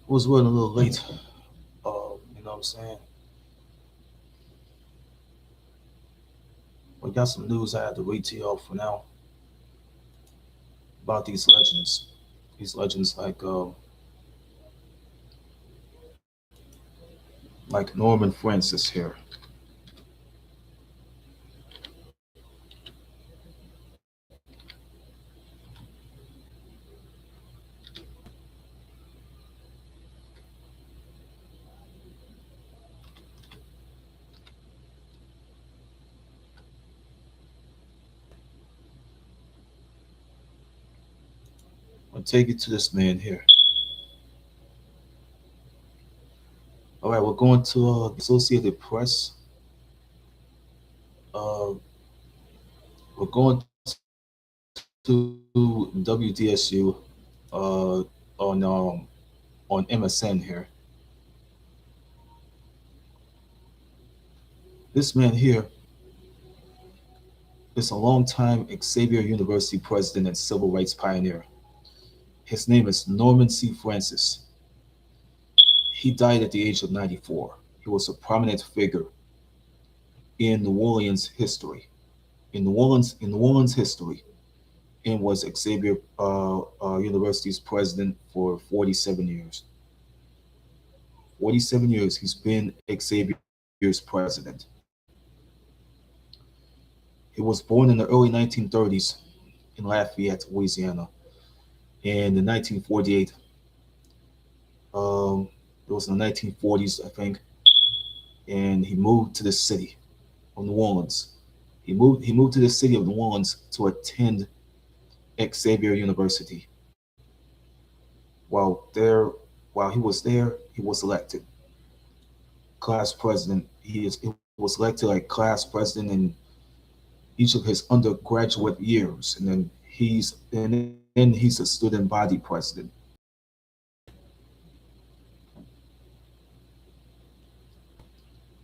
Was running a little late. You know what I'm saying? We got some news I had to read to y'all for now about these legends. These legends like Norman Francis here. I'll take you to this man here. All right, we're going to Associated Press. Uh, we're going to WDSU on MSN here. This man here is a longtime Xavier University president and civil rights pioneer. His name is Norman C. Francis. He died at the age of 94. He was a prominent figure in New Orleans history, in New Orleans history, and was Xavier University's president for 47 years. 47 years he's been Xavier's president. He was born in the early 1930s in Lafayette, Louisiana. And in 1948, it was in the 1940s, I think, and he moved to the city of New Orleans. He moved to the city of New Orleans to attend Xavier University. While there, while he was there, he was elected class president. He was elected like class president in each of his undergraduate years, and then he's a student body president.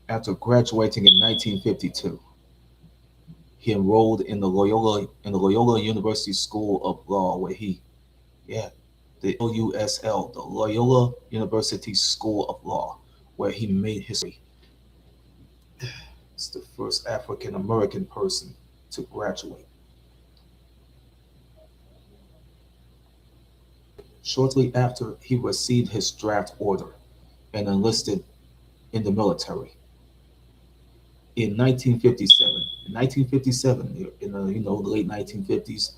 After graduating in 1952, he enrolled in the Loyola University School of Law, where yeah, the LUSL, the Loyola University School of Law, where he made history. He's the first African American person to graduate. Shortly after, he received his draft order and enlisted in the military. In 1957, in 1957, in the late 1950s,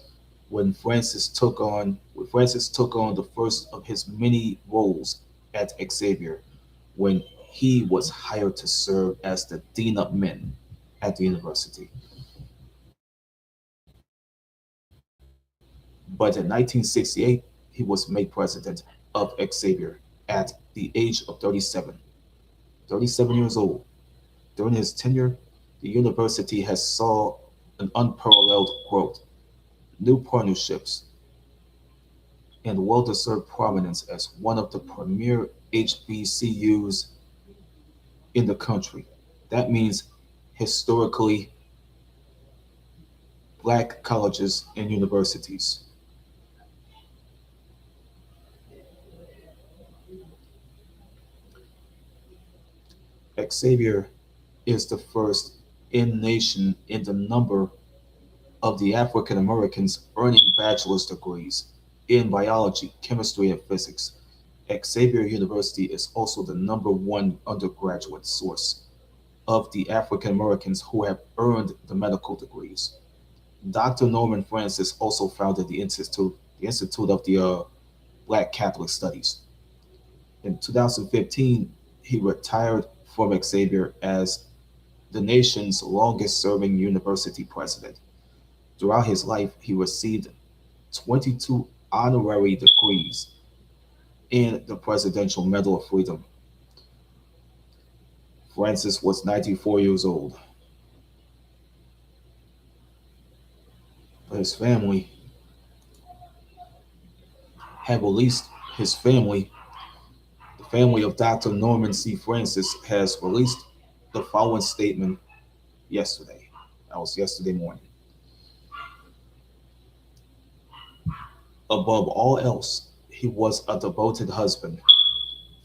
when Francis took on the first of his many roles at Xavier, when he was hired to serve as the dean of men at the university. But in 1968, he was made president of Xavier at the age of 37. 37 years old. During his tenure, the university has saw an unparalleled growth, new partnerships, and well-deserved prominence as one of the premier HBCUs in the country. That means historically black colleges and universities. Xavier is the first in nation in the number of the African Americans earning bachelor's degrees in biology, chemistry, and physics. Xavier University is also the number one undergraduate source of the African Americans who have earned the medical degrees. Dr. Norman Francis also founded the Institute of the Black Catholic Studies. In 2015, he retired from Xavier as the nation's longest serving university president. Throughout his life, he received 22 honorary degrees in the Presidential Medal of Freedom. Francis was 94 years old. His family had released his family, the family of Dr. Norman C. Francis, has released the following statement yesterday. That was yesterday morning. Above all else, he was a devoted husband,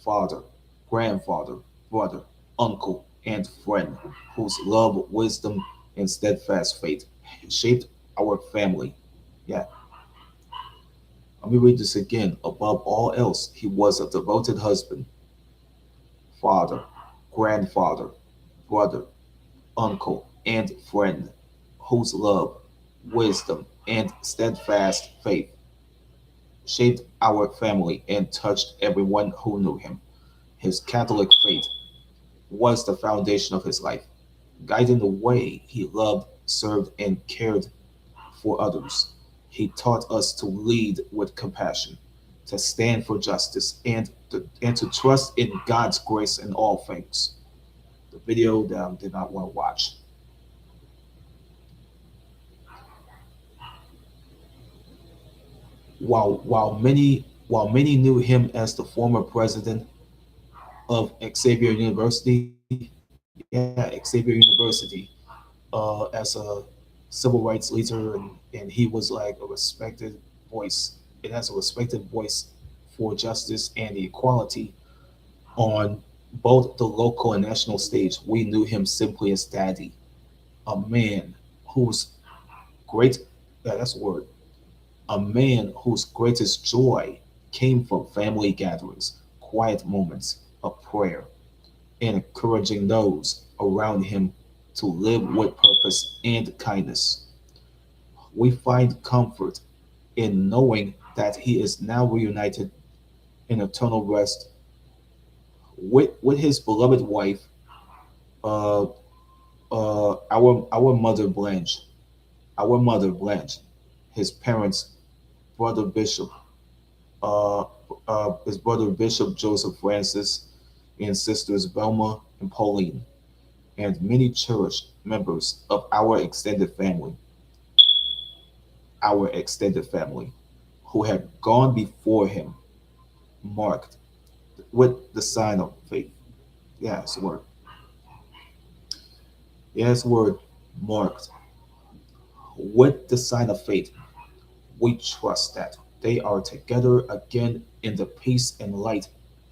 father, grandfather, brother, uncle, and friend, whose love, wisdom, and steadfast faith shaped our family. Yeah, let me read this again. Above all else, he was a devoted husband, father, grandfather, brother, uncle, and friend, whose love, wisdom, and steadfast faith shaped our family and touched everyone who knew him. His Catholic faith was the foundation of his life, guiding the way he loved, served, and cared for others. He taught us to lead with compassion, to stand for justice, and to trust in God's grace in all things. The video that I did not want to watch. While many knew him as the former president of Xavier University, yeah, Xavier University, as a civil rights leader, and he was like a respected voice. It has a respected voice for justice and equality on both the local and national stage. We knew him simply as Daddy, a man whose great, yeah, that's the word, a man whose greatest joy came from family gatherings, quiet moments of prayer, and encouraging those around him to live with purpose and kindness. We find comfort in knowing that he is now reunited in eternal rest with his beloved wife, uh, our mother Blanche, his parents, brother Bishop, uh, his brother Bishop Joseph Francis, and sisters Belma and Pauline, and many cherished members of our extended family, who had gone before him, marked with the sign of faith. Yes, word. Yes, word. Marked with the sign of faith. We trust that they are together again in the peace and light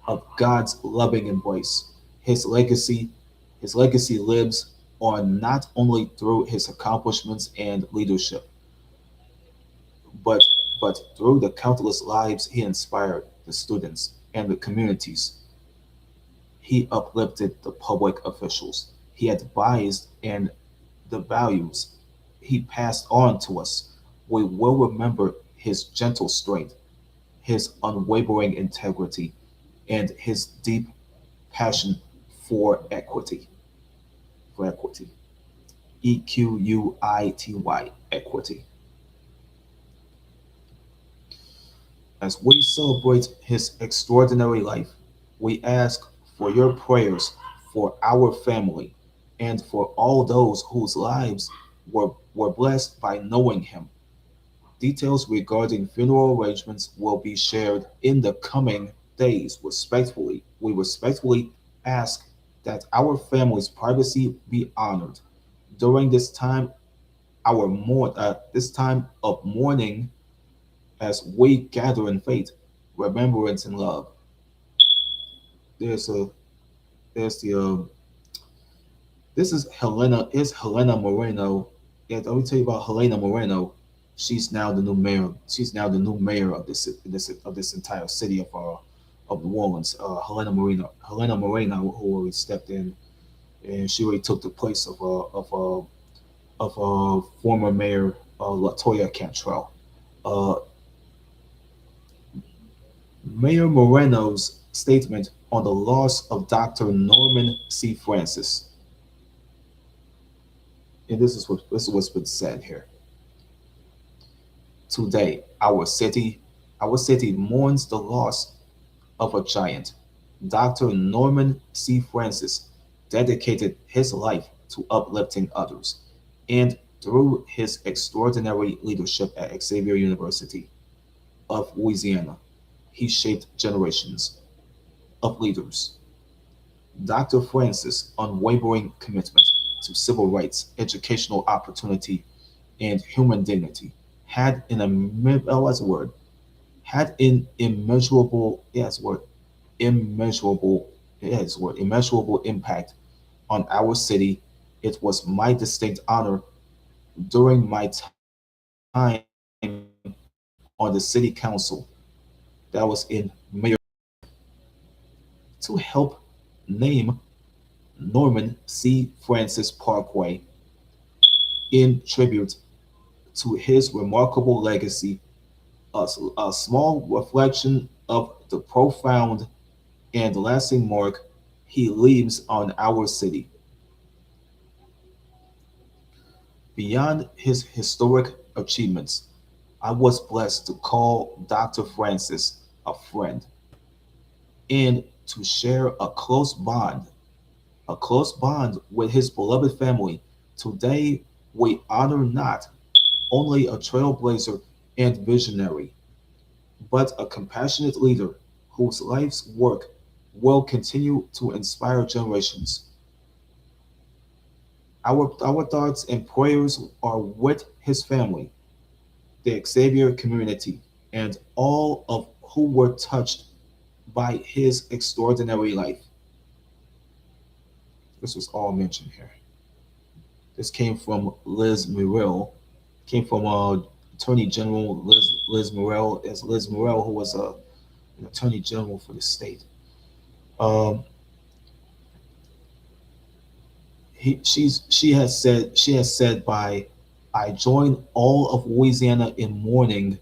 of God's loving embrace. His legacy, his legacy lives on not only through his accomplishments and leadership, but but through the countless lives he inspired, the students and the communities he uplifted, the public officials he advised, and the values he passed on to us. We will remember his gentle strength, his unwavering integrity, and his deep passion for equity. For equity. EQUITY, equity. As we celebrate his extraordinary life, we ask for your prayers for our family and for all those whose lives were blessed by knowing him. Details regarding funeral arrangements will be shared in the coming days. We respectfully ask that our family's privacy be honored during this time of mourning, as we gather in faith, remembrance, and love. There's a there's the This is Helena Moreno. Yeah, let me tell you about Helena Moreno. She's now the new mayor. She's now the new mayor of this entire city of New Orleans. Helena Moreno, who already stepped in, and she already took the place of former mayor Latoya Cantrell. Uh, Mayor Moreno's statement on the loss of Dr. Norman C. Francis, and this is what's been said here. Today, our city mourns the loss of a giant. Dr. Norman C. Francis dedicated his life to uplifting others, and through his extraordinary leadership at Xavier University of Louisiana, he shaped generations of leaders. Dr. Francis' unwavering commitment to civil rights, educational opportunity, and human dignity had an immeasurable, yes, word, immeasurable it has what immeasurable impact on our city. It was my distinct honor during my time on the city council that was in Mayor to help name Norman C. Francis Parkway in tribute to his remarkable legacy, a small reflection of the profound and lasting mark he leaves on our city. Beyond his historic achievements, I was blessed to call Dr. Francis a friend and to share a close bond with his beloved family. Today, we honor not only a trailblazer and visionary, but a compassionate leader whose life's work will continue to inspire generations. Our thoughts and prayers are with his family, the Xavier community, and all of who were touched by his extraordinary life. This was all mentioned here. This came from Liz Muriel, came from Attorney General Liz Muriel, as Liz Muriel, who was an Attorney General for the state. Um, she has said by I join all of Louisiana in mourning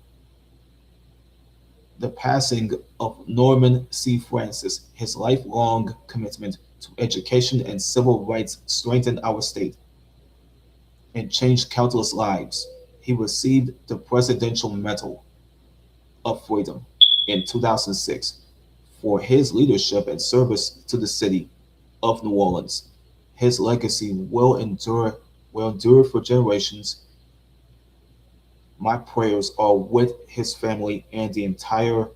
the passing of Norman C. Francis. His lifelong commitment to education and civil rights strengthened our state and changed countless lives. He received the Presidential Medal of Freedom in 2006 for his leadership and service to the city of New Orleans. His legacy will endure for generations. My prayers are with his family and the entire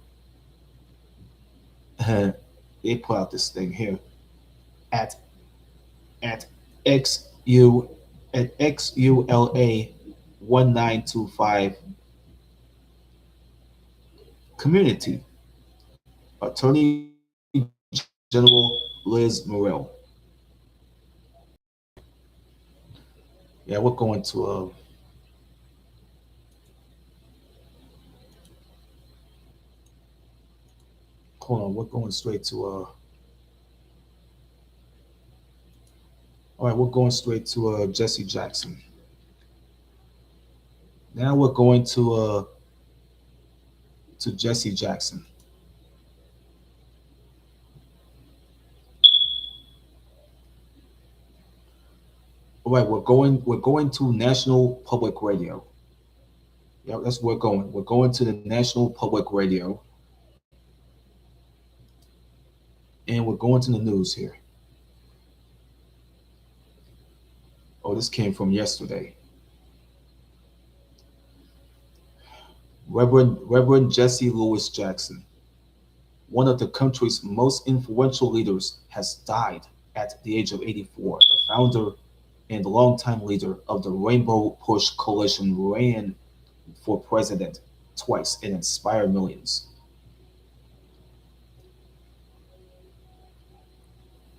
they put out this thing here at at XU at XULA 1925 community. Attorney General Liz Muriel. Yeah, we're going to hold on, we're going straight to all right, we're going straight to Jesse Jackson. Now we're going to Jesse Jackson. All right, we're going to National Public Radio. Yeah, that's where we're going. We're going to the National Public Radio, and we're going to the news here. Oh, this came from yesterday. Reverend Jesse Louis Jackson, one of the country's most influential leaders, has died at the age of 84. The founder and longtime leader of the Rainbow Push Coalition ran for president twice and inspired millions.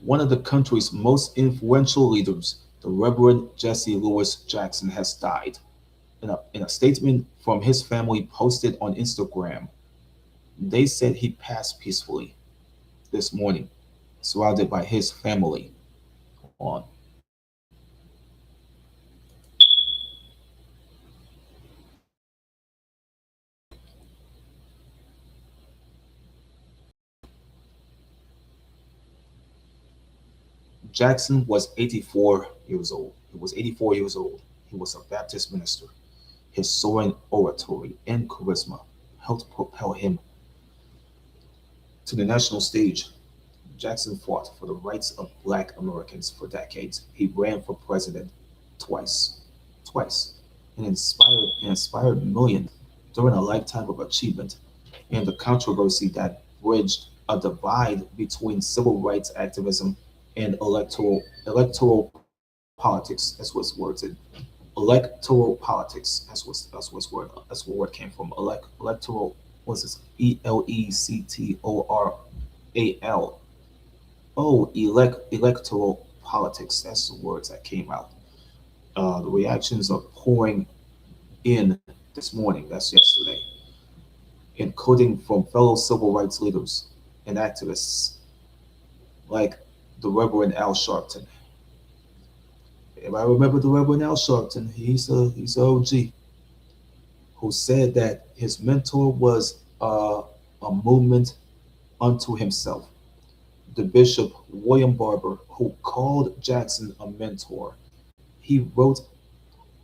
One of the country's most influential leaders, the Reverend Jesse Louis Jackson, has died. In a statement from his family posted on Instagram, they said he passed peacefully this morning, surrounded by his family. On Jackson was 84 years old. He was 84 years old. He was a Baptist minister. His soaring oratory and charisma helped propel him to the national stage. Jackson fought for the rights of black Americans for decades. He ran for president twice, twice, and inspired millions during a lifetime of achievement and the controversy that bridged a divide between civil rights activism and electoral politics, as was worded. Electoral politics, that's where word came from. Electoral was this ELECTORAL AL. Electoral politics. That's the words that came out. The reactions are pouring in this morning. That's yesterday, including from fellow civil rights leaders and activists like the Reverend Al Sharpton. If I remember the Reverend Al Sharpton, he's a OG who said that his mentor was a movement unto himself. The Bishop William Barber, who called Jackson a mentor, he wrote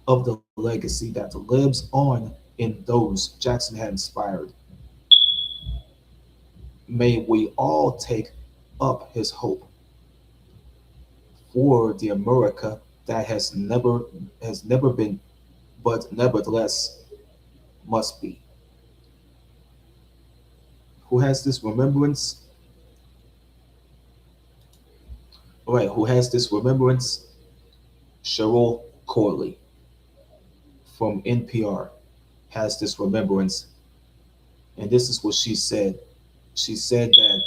of the legacy that lives on in those Jackson had inspired. May we all take up his hope for the America that has never been, but nevertheless must be. Who has this remembrance? All right, who has this remembrance? Cheryl Corley from NPR has this remembrance, and this is what she said. She said that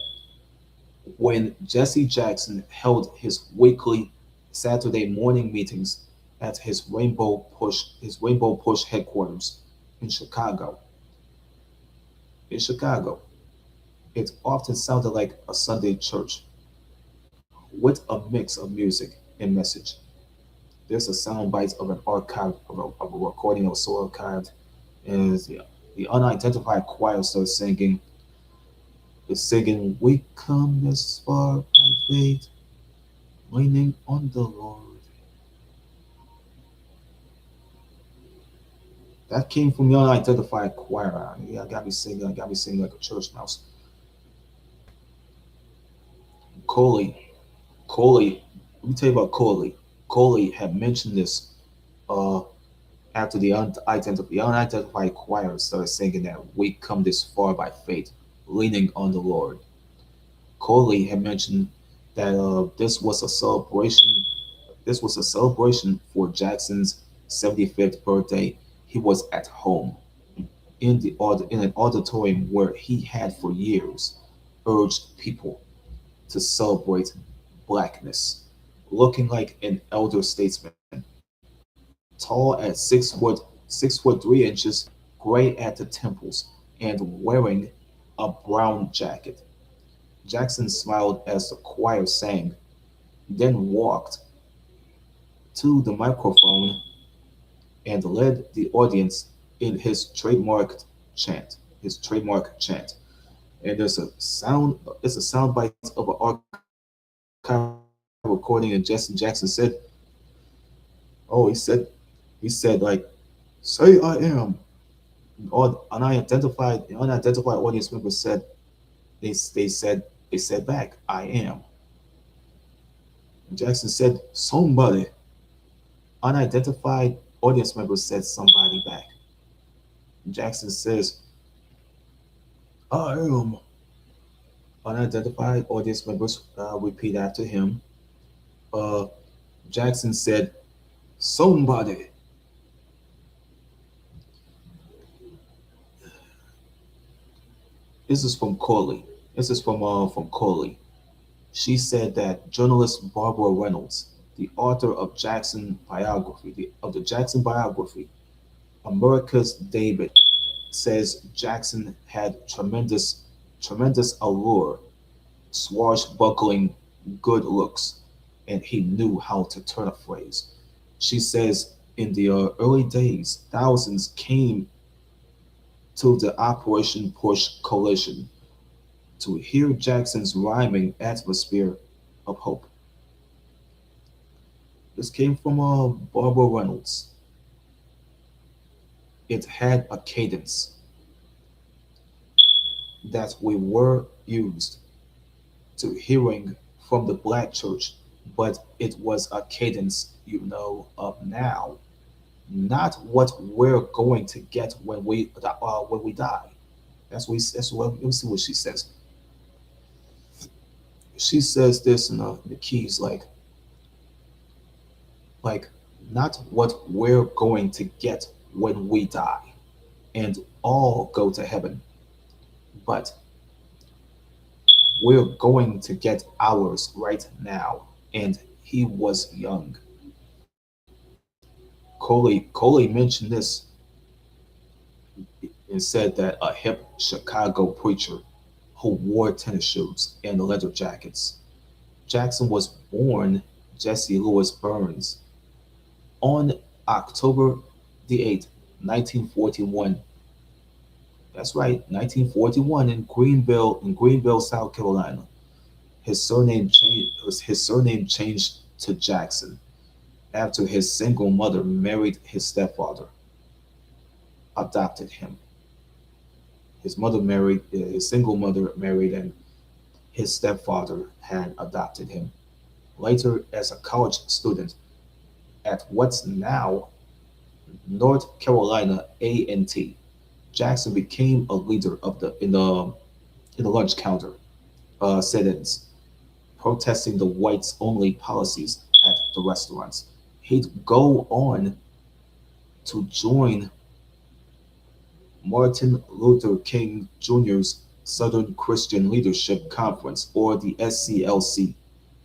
when Jesse Jackson held his weekly Saturday morning meetings at his Rainbow Push headquarters in Chicago. In Chicago, it often sounded like a Sunday church with a mix of music and message. There's a sound bite of an archive of a recording that was so archived, and the unidentified choir starts singing. It's singing, "We come this far by faith, leaning on the Lord." That came from the unidentified choir. Yeah, I got me singing like a church mouse. Coley, Coley, let me tell you about Coley. Coley had mentioned this uh, after the unidentified choir started singing that we come this far by faith, leaning on the Lord. Coley had mentioned that this was a celebration for Jackson's 75th birthday. He was at home in an auditorium where he had for years urged people to celebrate blackness, looking like an elder statesman, tall at 6 foot 3 inches, gray at the temples, and wearing a brown jacket. Jackson smiled as the choir sang, then walked to the microphone and led the audience in his trademark chant. And there's a sound bite of an archive recording, and Justin Jackson said, "Oh, he said like, say I am." Unidentified audience members said they said back, "I am." And Jackson said, "Somebody." Unidentified audience members said somebody back. Jackson says, "I am." Unidentified audience members repeat after him. Uh, Jackson said, "Somebody." This is from Corley. This is from Corley. She said that journalist Barbara Reynolds, the author of the Jackson biography, America's David, says Jackson had tremendous allure, swashbuckling good looks, and he knew how to turn a phrase. She says in the early days, thousands came to the Operation Push coalition to hear Jackson's rhyming atmosphere of hope. This came from Barbara Reynolds. It had a cadence that we were used to hearing from the black church, but it was a cadence, of now, not what we're going to get when we die. That's what. Let me see what she says. She says this in the keys, like not what we're going to get when we die and all go to heaven, but We're going to get ours right now. And he was young. Coley mentioned this and said that a hip Chicago preacher who wore tennis shoes and leather jackets. Jackson was born Jesse Louis Burns on October the 8th, 1941. That's right, 1941 in Greenville, South Carolina. His surname changed to Jackson after his single mother married his stepfather, adopted him. His single mother married, and his stepfather had adopted him. Later, as a college student at what's now North Carolina A&T, Jackson became a leader of the in the lunch counter sit-ins, protesting the whites-only policies at the restaurants. He'd go on to join Martin Luther King Jr.'s Southern Christian Leadership Conference, or the SCLC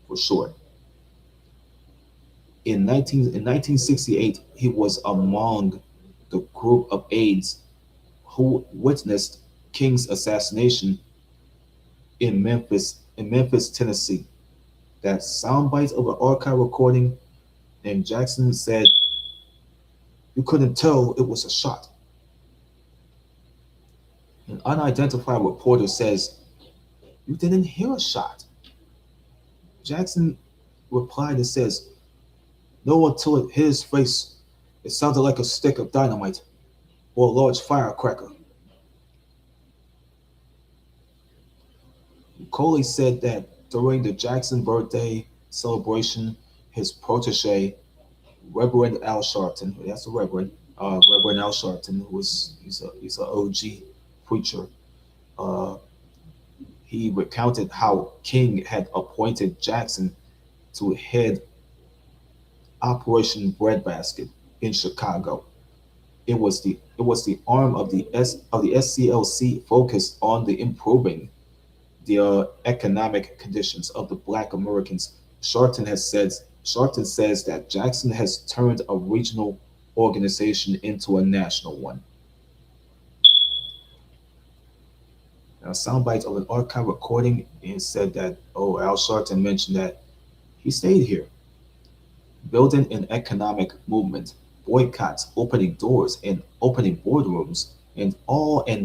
for short. In 1968, he was among the group of aides who witnessed King's assassination in Memphis, Tennessee. That soundbite of an archive recording, and Jackson said, "You couldn't tell it was a shot." An unidentified reporter says, "You didn't hear a shot." Jackson replied and says, "No, until it hit his face, it sounded like a stick of dynamite or a large firecracker." Coley said that during the Jackson birthday celebration, his protege, Reverend Al Sharpton, that's a Reverend, Reverend Al Sharpton, he's an OG preacher. Uh, he recounted how King had appointed Jackson to head Operation Breadbasket in Chicago. It was the arm of the SCLC focused on the improving the economic conditions of the Black Americans. Sharpton says that Jackson has turned a regional organization into a national one. Now, soundbites of an archive recording and said that, Al Sharpton mentioned that he stayed here, building an economic movement, boycotts, opening doors, and opening boardrooms, and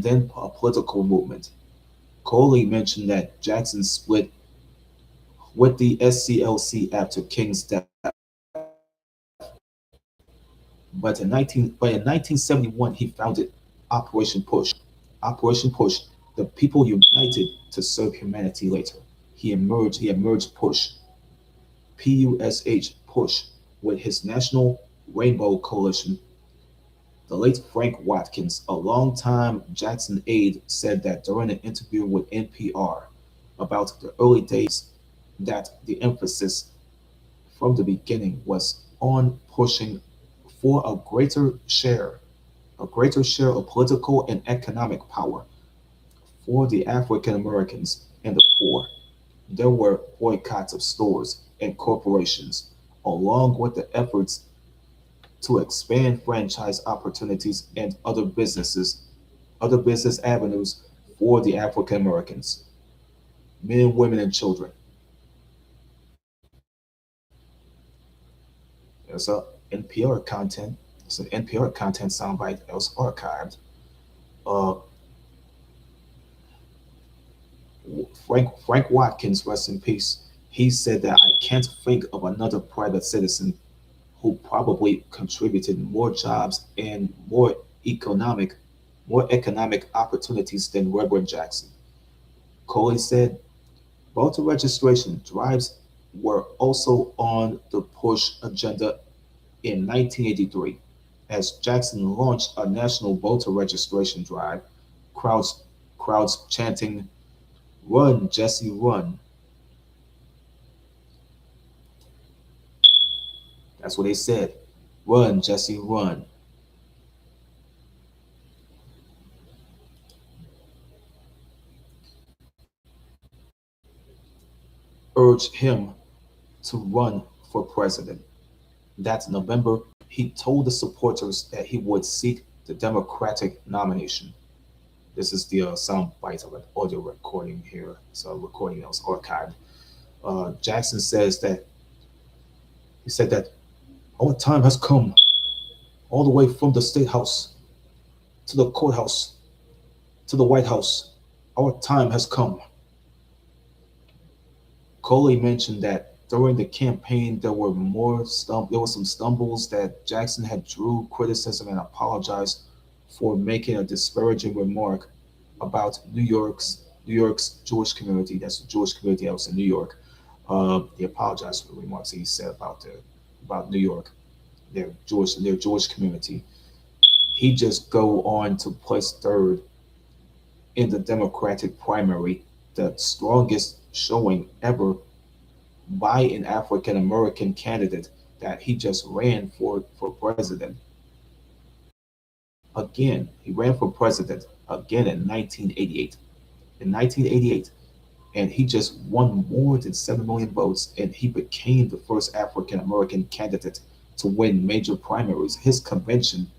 then a political movement. Coley mentioned that Jackson split with the SCLC after King's death. But in 1971, he founded Operation Push. Operation Push, the people united to serve humanity later. He emerged Push, PUSH, Push, with his National Rainbow Coalition. The late Frank Watkins, a longtime Jackson aide, said that during an interview with NPR about the early days that the emphasis from the beginning was on pushing for a greater share of political and economic power for the African Americans and the poor. There were boycotts of stores and corporations, along with the efforts to expand franchise opportunities and other business avenues for the African Americans, men, women, and children. There's a NPR content. It's an NPR content soundbite that was archived. Uh, Frank Watkins, rest in peace. He said that I can't think of another private citizen who probably contributed more jobs and more economic opportunities than Reverend Jackson. Coley said voter registration drives were also on the push agenda in 1983 as Jackson launched a national voter registration drive, crowds crowds chanting "Run, Jesse, run." That's what they said. Run, Jesse, run. urged him to run for president. That November, he told the supporters that he would seek the Democratic nomination. This is the sound bite of an audio recording here. It's a recording that was archived. Jackson says that he said that our time has come, all the way from the state house to the courthouse to the White House. Our time has come. Coley mentioned that during the campaign there were some stumbles, that Jackson had drew criticism and apologized for making a disparaging remark about New York's Jewish community. That's the Jewish community that was in New York. He apologized for the remarks he said about New York, their Jewish community. He just go on to place third in the Democratic primary, the strongest showing ever by an African American candidate, that he just ran for president again. He ran for president again in 1988. In 1988, and he just won more than 7 million votes, and he became the first African American candidate to win major primaries. His convention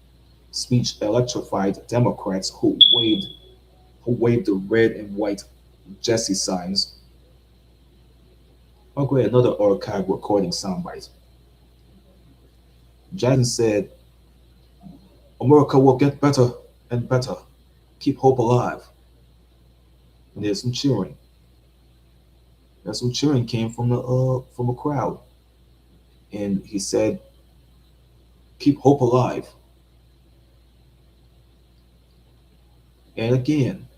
speech electrified Democrats who waved the red and white Jesse signs. Okay, another archive recording soundbite. Jackson said, America will get better and better. Keep hope alive. And there's some cheering. There's some cheering came from a crowd. And he said, keep hope alive. And again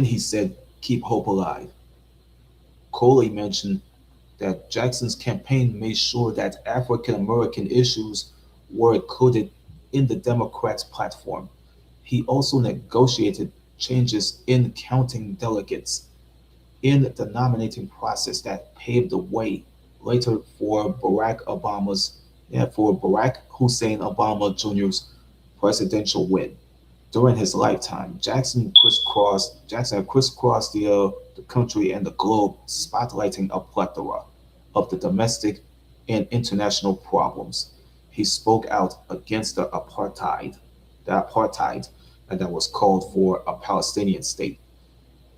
he said, keep hope alive. Coley mentioned that Jackson's campaign made sure that African American issues were included in the Democrats' platform. He also negotiated changes in counting delegates in the nominating process that paved the way later for Barack Hussein Obama Jr.'s presidential win. During his lifetime, Jackson had crisscrossed the country and the globe, spotlighting a plethora of the domestic and international problems. He spoke out against the apartheid that was called for a Palestinian state.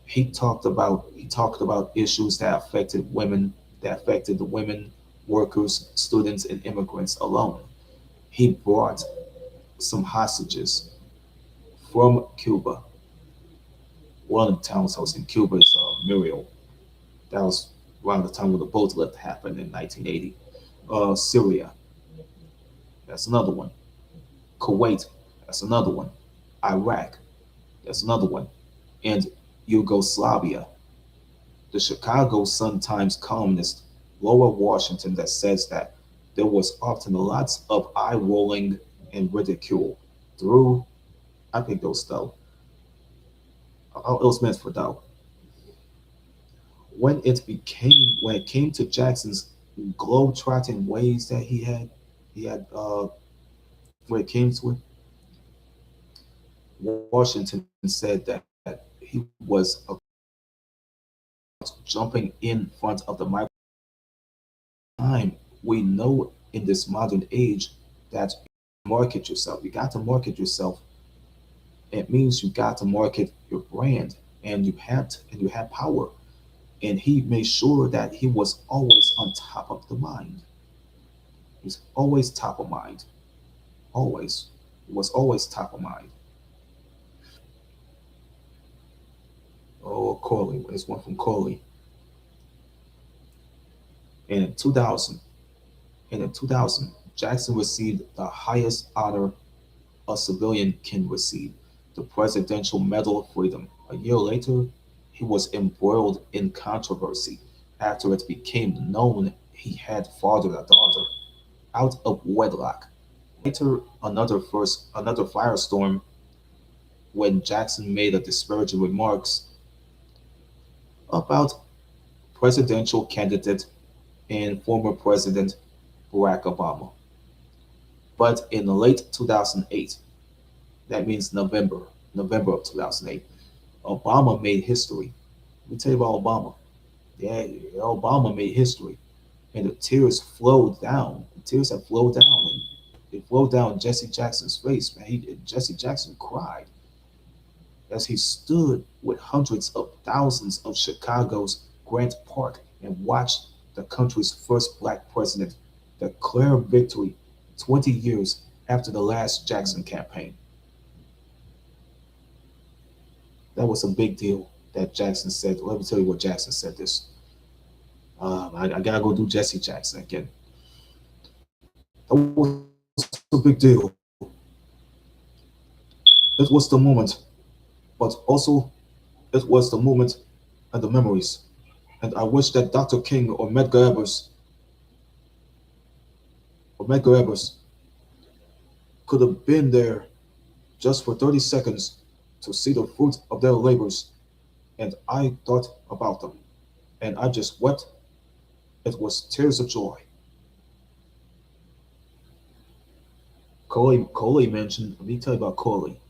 He talked about issues that affected the women, workers, students, and immigrants alone. He brought some hostages from Cuba. One of the towns I was in Cuba is Muriel. That was around the time when the boat lift happened in 1980. Syria, that's another one. Kuwait, that's another one. Iraq, that's another one. And Yugoslavia. The Chicago Sun-Times columnist Laura Washington that says that there was often lots of eye rolling and ridicule through, I think those though, those meant for though. When it came to Jackson's globe-trotting ways that he had when it came to it, Washington said that he was jumping in front of the microphone time. We know in this modern age that market yourself. You got to market yourself. It means you got to market your brand, and you have power. And he made sure that he was always on top of the mind. He's always top of mind. Always. He was always top of mind. Oh, Corley. There's one from Corley. And in 2000, and in 2000, Jackson received the highest honor a civilian can receive, the Presidential Medal of Freedom. A year later, he was embroiled in controversy after it became known he had fathered a daughter out of wedlock. Later, another firestorm when Jackson made a disparaging remarks about presidential candidate and former President Barack Obama. But in late 2008, that means November of 2008, Obama made history. Let me tell you about Obama. Yeah, Obama made history, and the tears flowed down. The tears have flowed down, and it flowed down Jesse Jackson's face. Man, Jesse Jackson cried as he stood with hundreds of thousands of Chicago's Grant Park and watched the country's first black president declare victory 20 years after the last Jackson campaign. That was a big deal that Jackson said. Let me tell you what Jackson said this. I gotta go do Jesse Jackson again. That was a big deal. It was the moment, but also it was the moment and the memories. And I wish that Dr. King or Medgar Evers could have been there just for 30 seconds to see the fruit of their labors. And I thought about them, and I just wept. It was tears of joy. Coley mentioned. Let me tell you about Coley.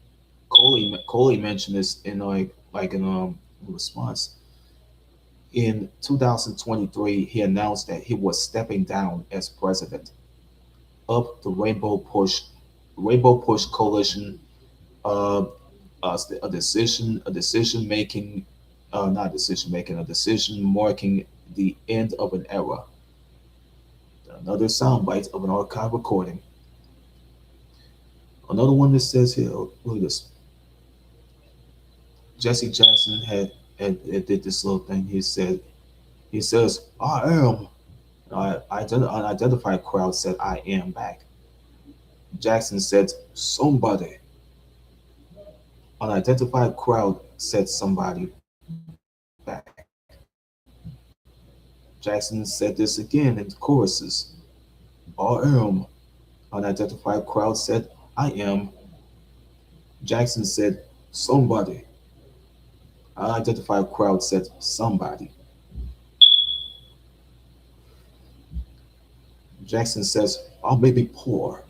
Coley mentioned this in like in response. In 2023, he announced that he was stepping down as president of the Rainbow Push Coalition. Uh, a decision making, not decision making, a decision marking the end of an era. Another soundbite of an archive recording. Another one that says here, look at this. Jesse Jackson had did this little thing. He says, I am. Unidentified crowd said, I am back. Jackson said, somebody. Unidentified crowd said, somebody back. Jackson said this again in the choruses. I am. Unidentified crowd said, I am. Jackson said, somebody. Unidentified crowd said, somebody. Jackson says, I may be poor.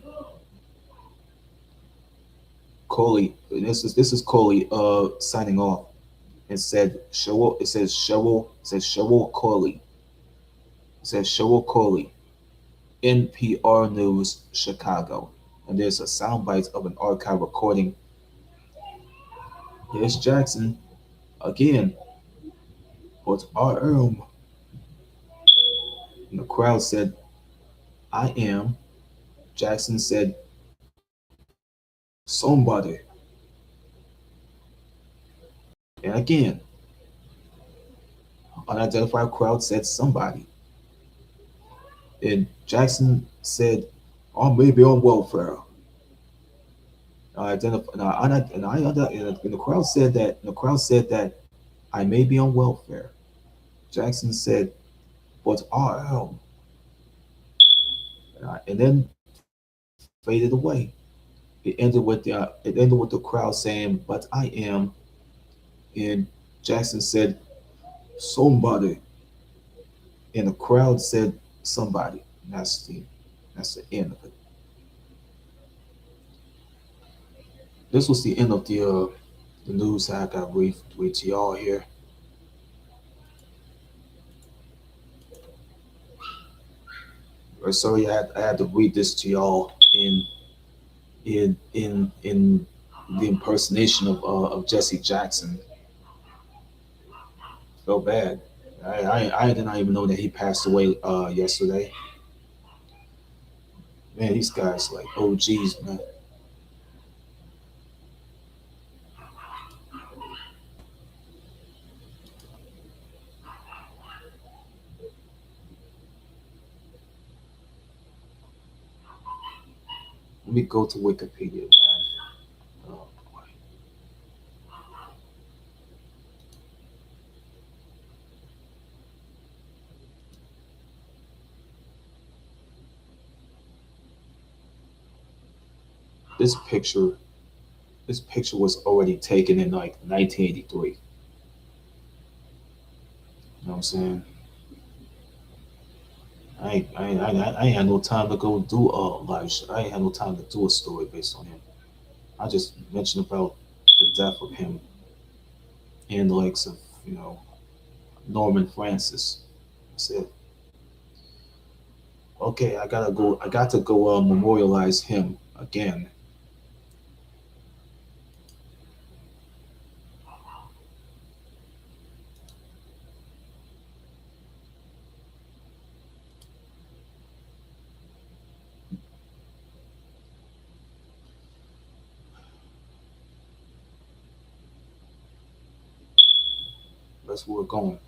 Coley, this is Coley signing off. It says Coley. It says Shoal Coley, NPR News, Chicago. And there's a soundbite of an archive recording. Here's Jackson again. But I am. And the crowd said, I am. Jackson said, somebody. And again, unidentified crowd said, somebody. And Jackson said, I may be on welfare. And the crowd said that. I may be on welfare. Jackson said, but I am. And then faded away. It ended with the crowd saying, "But I am." And Jackson said, "Somebody," and the crowd said, "Somebody." And that's the end of it. This was the end of the news I got read to y'all here. Sorry, I had to read this to y'all in the impersonation of Jesse Jackson. So bad. I did not even know that he passed away yesterday. Man, these guys like OGs, man. Let me go to Wikipedia, man. Oh, boy. This picture, this picture was already taken in like 1983. You know what I'm saying? I ain't had no time to go do a live show. I ain't had no time to do a story based on him. I just mentioned about the death of him. and the likes of Norman Francis. That's it. Okay, I gotta go. I got to go memorialize him again. That's where we're going.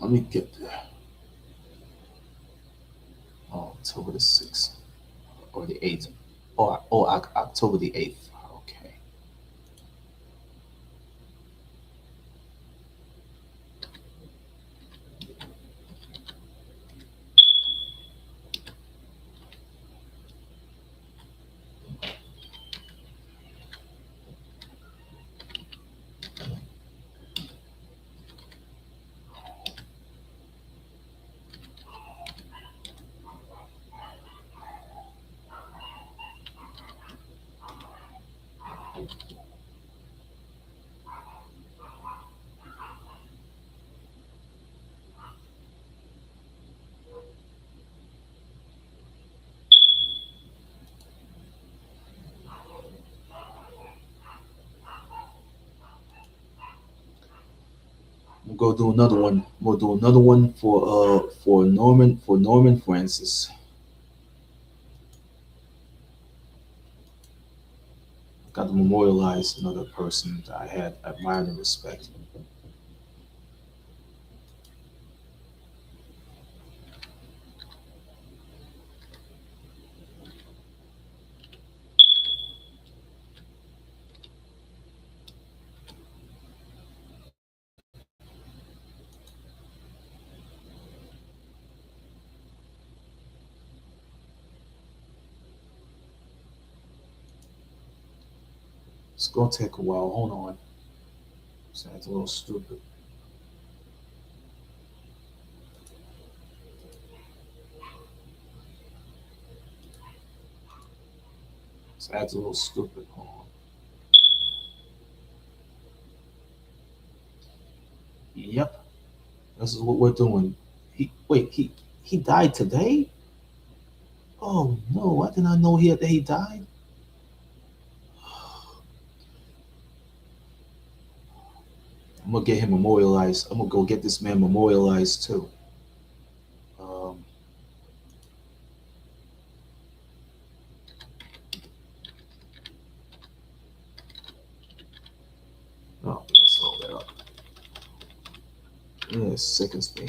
Let me get there. Oh, October the 6th or the 8th. October the 8th. Okay. We'll go do another one. We'll do another one for Norman Francis. Got to memorialize another person that I had admired and respect. It's gonna take a while. Hold on. That's a little stupid. That's a little stupid. Hold on. Yep. This is what we're doing. He died today? Oh no, I did not know he died. I'm gonna get him memorialized. I'm gonna go get this man memorialized too. Um, oh, let's slow that up. Yeah, it sickens me.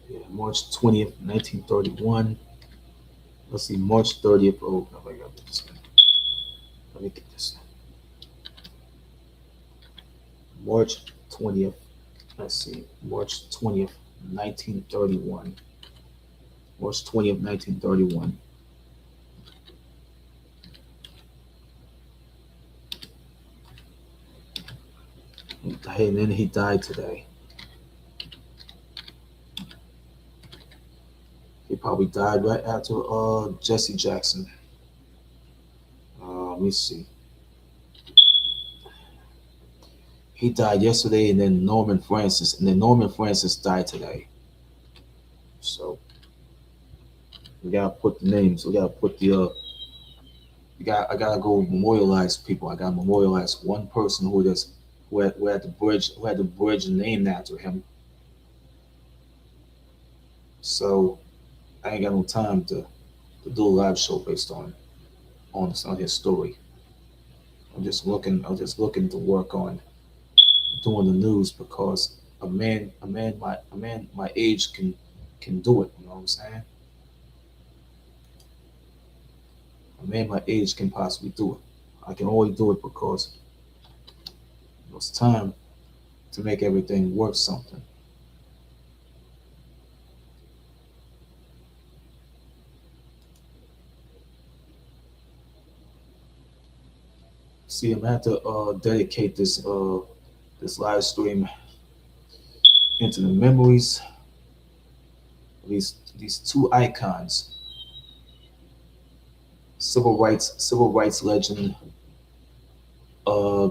Yeah, March 20th, 1931. Let's see, March 30th. Oh, no, I got this one. Let me get this one. March 20th. Let's see, March 20th, 1931. March 20th, 1931. Hey, and then he died today. He probably died right after Jesse Jackson. Let me see. He died yesterday, and then Norman Francis died today. So we gotta put the names. We gotta put the I gotta go memorialize people. I gotta memorialize one person who had the bridge named after him. So I ain't got no time to do a live show based on his story. I'm just looking to work on doing the news because a man my age can do it. You know what I'm saying? A man my age can possibly do it. I can only do it because it's time to make everything worth something. See, I'm gonna have to dedicate this live stream into the memories of these two icons, civil rights legend uh,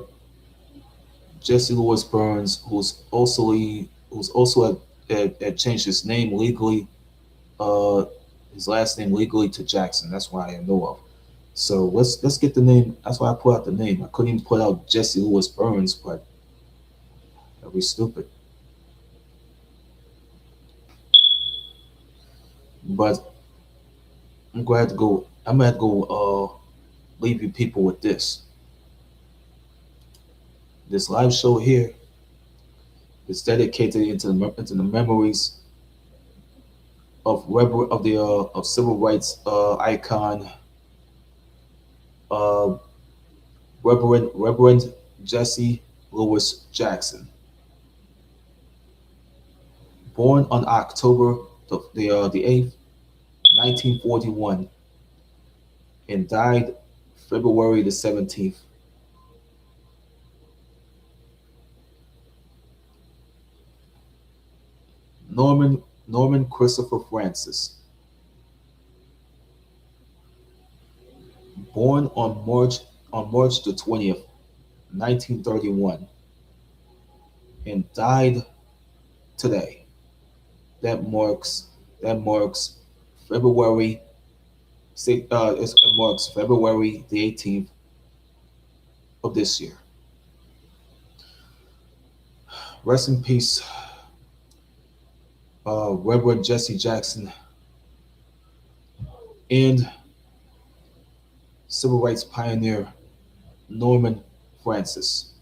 Jesse Louis Burns, who's also had changed his name legally, uh, his last name legally to Jackson. That's why I know of. So let's get the name. That's why I put out the name. I couldn't even put out Jesse Louis Burns, but that'd be stupid. But I'm glad to go. I'm gonna go leave you people with this live show here is dedicated into the memories of the of civil rights icon uh, Reverend Jesse Louis Jackson, born on October the 8th, 1941, and died February the 17th. Norman Christopher Francis, born on March the 20th, 1931, and died today. That marks that marks February it marks February the 18th of this year. Rest in peace, Reverend Jesse Jackson and civil rights pioneer Norman Francis.